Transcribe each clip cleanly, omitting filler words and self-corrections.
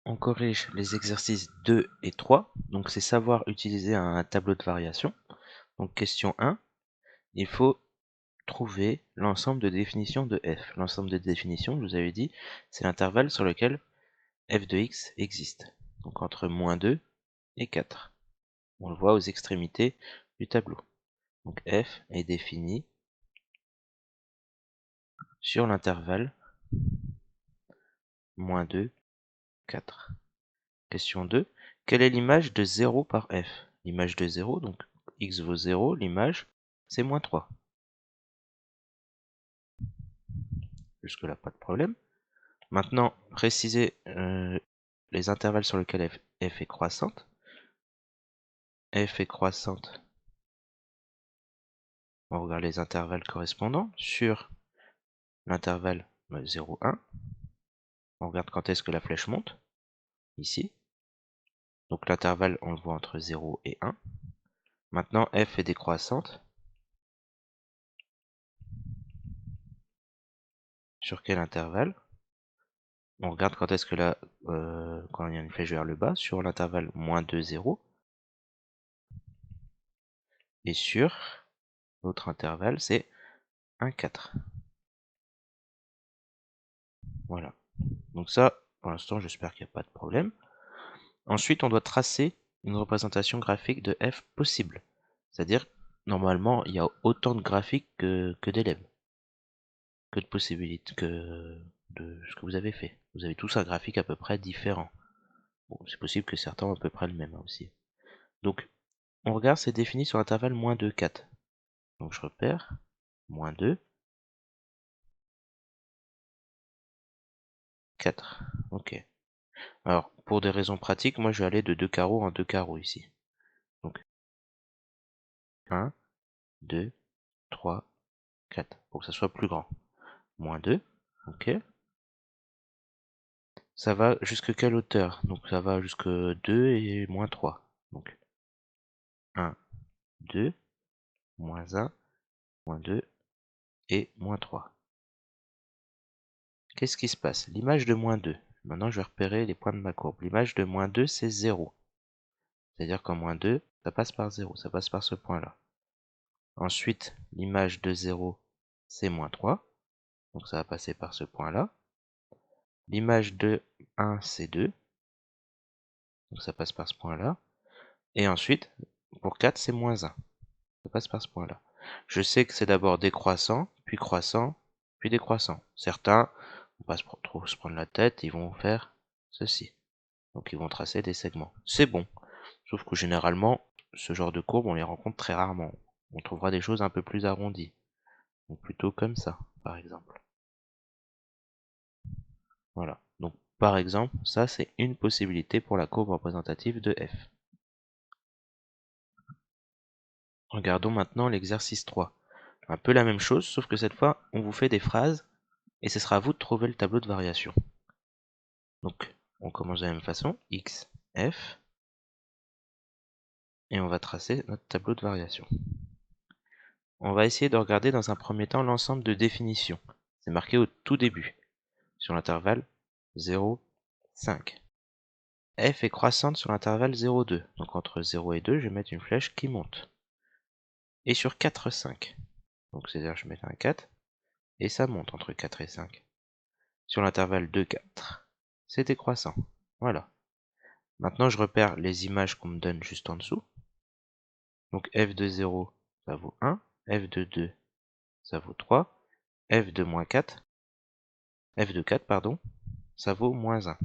on corrige les exercices 2 et 3. Donc c'est savoir utiliser un tableau de variation. Donc question 1, il faut trouver l'ensemble de définitions de f. L'ensemble de définitions, je vous avais dit, c'est l'intervalle sur lequel f de x existe. Donc entre -2 et 4. On le voit aux extrémités du tableau. Donc f est défini sur l'intervalle -2, 4. Question 2. Quelle est l'image de 0 par f? L'image de 0, donc x vaut 0, l'image, c'est -3. Jusque-là, pas de problème. Maintenant, préciser les intervalles sur lesquels f est croissante. F est croissante. On regarde les intervalles correspondants sur l'intervalle 0, 1. On regarde quand est-ce que la flèche monte, ici. Donc l'intervalle, on le voit entre 0 et 1. Maintenant, f est décroissante. Sur quel intervalle? On regarde quand est-ce que quand il y a une flèche vers le bas, sur l'intervalle -2, 0. Et sur l'autre intervalle, c'est 1, 4. Voilà. Donc ça, pour l'instant, j'espère qu'il n'y a pas de problème. Ensuite, on doit tracer une représentation graphique de f possible. C'est-à-dire, normalement, il y a autant de graphiques que d'élèves, que de possibilités, que de ce que vous avez fait. Vous avez tous un graphique à peu près différent. Bon, c'est possible que certains ont à peu près le même aussi. Donc, on regarde, c'est défini sur l'intervalle -2, 4. Donc je repère, -2, 4. Ok. Alors, pour des raisons pratiques, moi je vais aller de 2 carreaux en 2 carreaux ici. Donc 1, 2, 3, 4, pour que ça soit plus grand. -2, ok. Ça va jusque quelle hauteur? Donc ça va jusque 2 et -3. Donc 1, 2, -1, -2 et -3. Qu'est-ce qui se passe? L'image de -2. Maintenant je vais repérer les points de ma courbe. L'image de -2 c'est 0. C'est-à-dire qu'en -2, ça passe par 0, ça passe par ce point-là. Ensuite, l'image de 0, c'est -3, donc ça va passer par ce point-là. L'image de 1, c'est 2, donc ça passe par ce point-là. Et ensuite, pour 4, c'est -1, ça passe par ce point-là. Je sais que c'est d'abord décroissant, puis décroissant. Certains vont pas trop se prendre la tête, ils vont faire ceci. Donc ils vont tracer des segments. C'est bon, sauf que généralement, ce genre de courbes, on les rencontre très rarement. On trouvera des choses un peu plus arrondies. Donc plutôt comme ça, par exemple. Voilà. Donc par exemple, ça c'est une possibilité pour la courbe représentative de f. Regardons maintenant l'exercice 3. Un peu la même chose, sauf que cette fois, on vous fait des phrases, et ce sera à vous de trouver le tableau de variation. Donc, on commence de la même façon, x, f, et on va tracer notre tableau de variation. On va essayer de regarder dans un premier temps l'ensemble de définitions. C'est marqué au tout début, sur l'intervalle 0, 5. F est croissante sur l'intervalle 0,2. Donc entre 0 et 2, je vais mettre une flèche qui monte. Et sur 4, 5. Donc c'est-à-dire je vais mettre un 4, et ça monte entre 4 et 5. Sur l'intervalle 2, 4, c'est décroissant. Voilà. Maintenant je repère les images qu'on me donne juste en dessous. Donc f de 0, ça vaut 1. F de 2, ça vaut 3. F de moins 4, F de 4, pardon, ça vaut -1.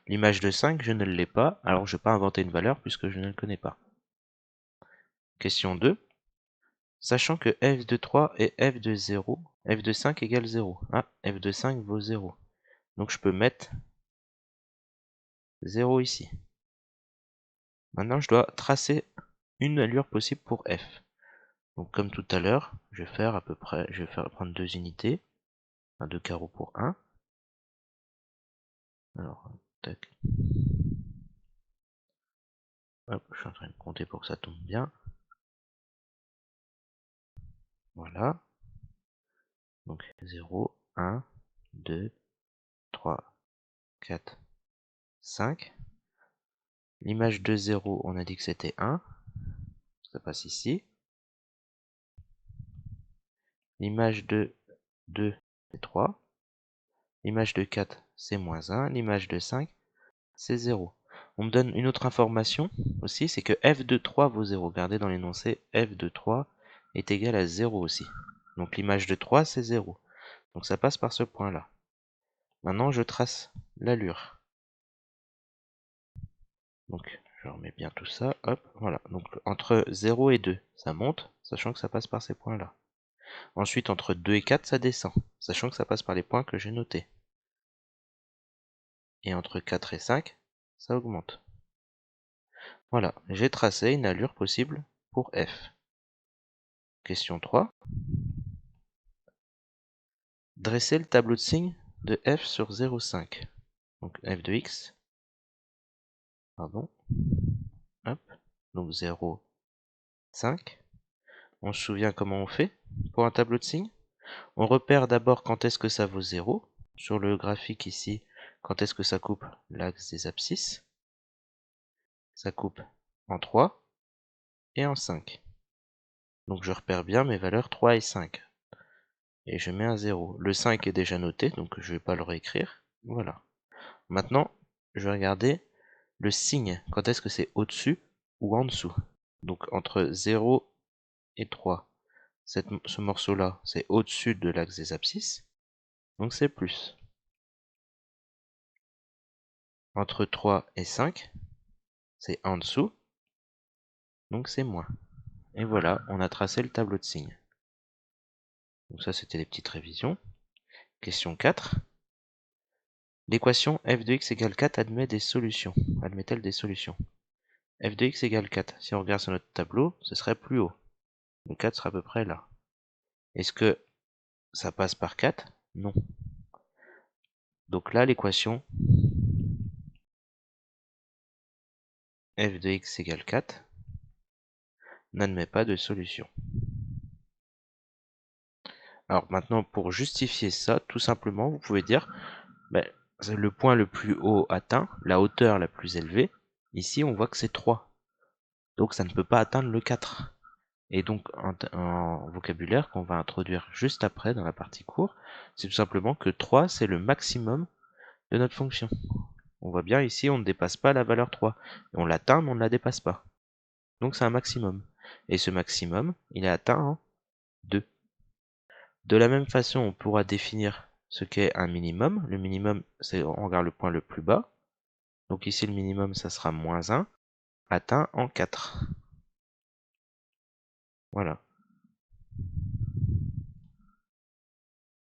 L'image de 5, je ne l'ai pas, alors je ne vais pas inventer une valeur puisque je ne le connais pas. Question 2. Sachant que f de 3 et f de 0, f de 5 égale 0. Ah, f de 5 vaut 0. Donc je peux mettre 0 ici. Maintenant, je dois tracer une allure possible pour f. Donc comme tout à l'heure, je vais faire à peu près, je vais prendre 2 unités, 2 carreaux pour 1. Alors, tac. Hop, je suis en train de compter pour que ça tombe bien. Voilà. Donc 0, 1, 2, 3, 4, 5. L'image de 0, on a dit que c'était 1. Ça passe ici. L'image de 2, c'est 3. L'image de 4, c'est moins 1. L'image de 5, c'est 0. On me donne une autre information aussi, c'est que f de 3 vaut 0. Regardez dans l'énoncé, f de 3 est égal à 0 aussi. Donc l'image de 3, c'est 0. Donc ça passe par ce point-là. Maintenant, je trace l'allure. Donc, je remets bien tout ça. Hop, voilà. Donc entre 0 et 2, ça monte, sachant que ça passe par ces points-là. Ensuite, entre 2 et 4, ça descend, sachant que ça passe par les points que j'ai notés. Et entre 4 et 5, ça augmente. Voilà, j'ai tracé une allure possible pour f. Question 3. Dresser le tableau de signes de f sur 0,5. Donc f de x, pardon, hop, donc 0, 5. On se souvient comment on fait pour un tableau de signes? On repère d'abord quand est-ce que ça vaut 0. Sur le graphique ici, quand est-ce que ça coupe l'axe des abscisses. Ça coupe en 3 et en 5. Donc je repère bien mes valeurs 3 et 5. Et je mets un 0. Le 5 est déjà noté, donc je ne vais pas le réécrire. Voilà. Maintenant, je vais regarder le signe. Quand est-ce que c'est au-dessus ou en dessous? Donc entre 0 et 3. Ce morceau-là, c'est au-dessus de l'axe des abscisses. Donc c'est plus. Entre 3 et 5, c'est en dessous. Donc c'est moins. Et voilà, on a tracé le tableau de signes. Donc ça, c'était les petites révisions. Question 4. L'équation f de x égale 4 admet des solutions. Admet-elle des solutions? F de x égale 4. Si on regarde sur notre tableau, ce serait plus haut. Le 4 sera à peu près là. Est-ce que ça passe par 4? Non. Donc là, l'équation f de x égale 4 n'admet pas de solution. Alors maintenant, pour justifier ça, tout simplement, vous pouvez dire, c'est le point le plus haut atteint, la hauteur la plus élevée. Ici, on voit que c'est 3. Donc ça ne peut pas atteindre le 4. Et donc en vocabulaire qu'on va introduire juste après dans la partie cours, c'est tout simplement que 3 c'est le maximum de notre fonction. On voit bien ici on ne dépasse pas la valeur 3. On l'atteint mais on ne la dépasse pas. Donc c'est un maximum. Et ce maximum, il est atteint en 2. De la même façon, on pourra définir ce qu'est un minimum. Le minimum, c'est on regarde le point le plus bas. Donc ici le minimum ça sera moins 1, atteint en 4. Voilà.